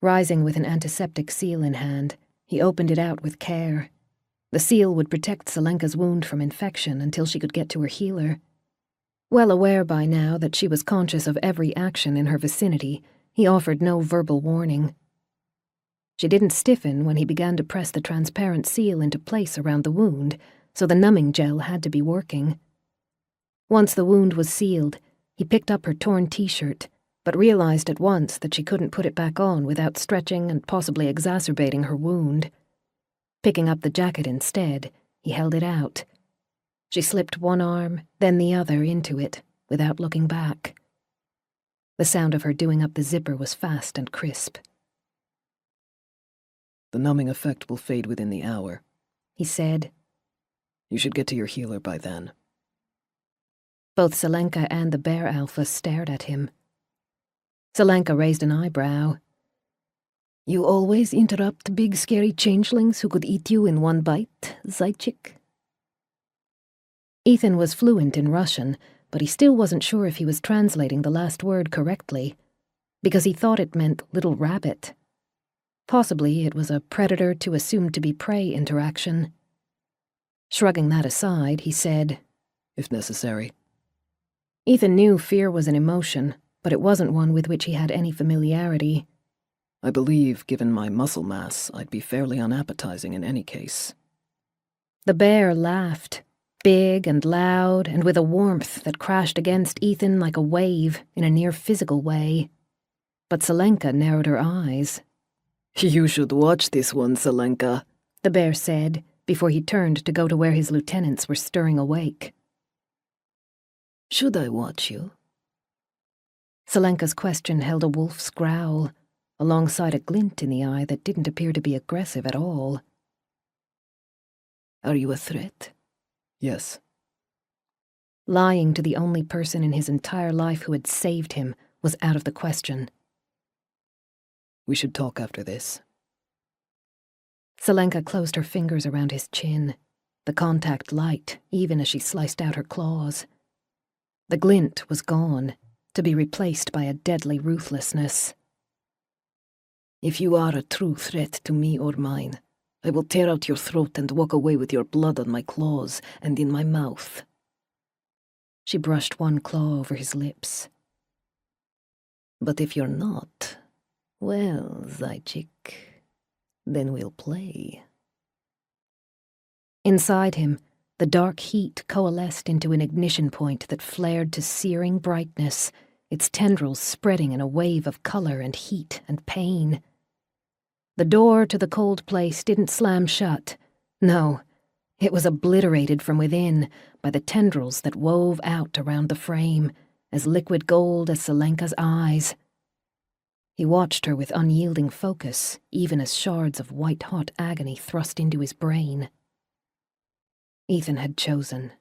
Rising with an antiseptic seal in hand, he opened it out with care. The seal would protect Selenka's wound from infection until she could get to her healer. Well aware by now that she was conscious of every action in her vicinity, he offered no verbal warning. She didn't stiffen when he began to press the transparent seal into place around the wound, so the numbing gel had to be working. Once the wound was sealed, he picked up her torn t-shirt, but realized at once that she couldn't put it back on without stretching and possibly exacerbating her wound. Picking up the jacket instead, he held it out. She slipped one arm, then the other into it, without looking back. The sound of her doing up the zipper was fast and crisp. "The numbing effect will fade within the hour," he said. "You should get to your healer by then." Both Selenka and the bear alpha stared at him. Selenka raised an eyebrow. "You always interrupt big scary changelings who could eat you in one bite, Zaychik?" Ethan was fluent in Russian, but he still wasn't sure if he was translating the last word correctly, because he thought it meant little rabbit. Possibly it was a predator to assumed to be prey interaction. Shrugging that aside, he said, "If necessary." Ethan knew fear was an emotion, but it wasn't one with which he had any familiarity. "I believe, given my muscle mass, I'd be fairly unappetizing in any case." The bear laughed, big and loud, and with a warmth that crashed against Ethan like a wave in a near-physical way. But Selenka narrowed her eyes. "You should watch this one, Selenka," the bear said, before he turned to go to where his lieutenants were stirring awake. "Should I watch you?" Selenka's question held a wolf's growl, alongside a glint in the eye that didn't appear to be aggressive at all. "Are you a threat?" "Yes." Lying to the only person in his entire life who had saved him was out of the question. "We should talk after this." Selenka closed her fingers around his chin, the contact light even as she sliced out her claws. The glint was gone, to be replaced by a deadly ruthlessness. "If you are a true threat to me or mine, I will tear out your throat and walk away with your blood on my claws and in my mouth." She brushed one claw over his lips. "But if you're not, well, Zaychik, then we'll play." Inside him, the dark heat coalesced into an ignition point that flared to searing brightness, its tendrils spreading in a wave of color and heat and pain. The door to the cold place didn't slam shut. No, it was obliterated from within by the tendrils that wove out around the frame, as liquid gold as Selenka's eyes. He watched her with unyielding focus, even as shards of white-hot agony thrust into his brain. Ethan had chosen.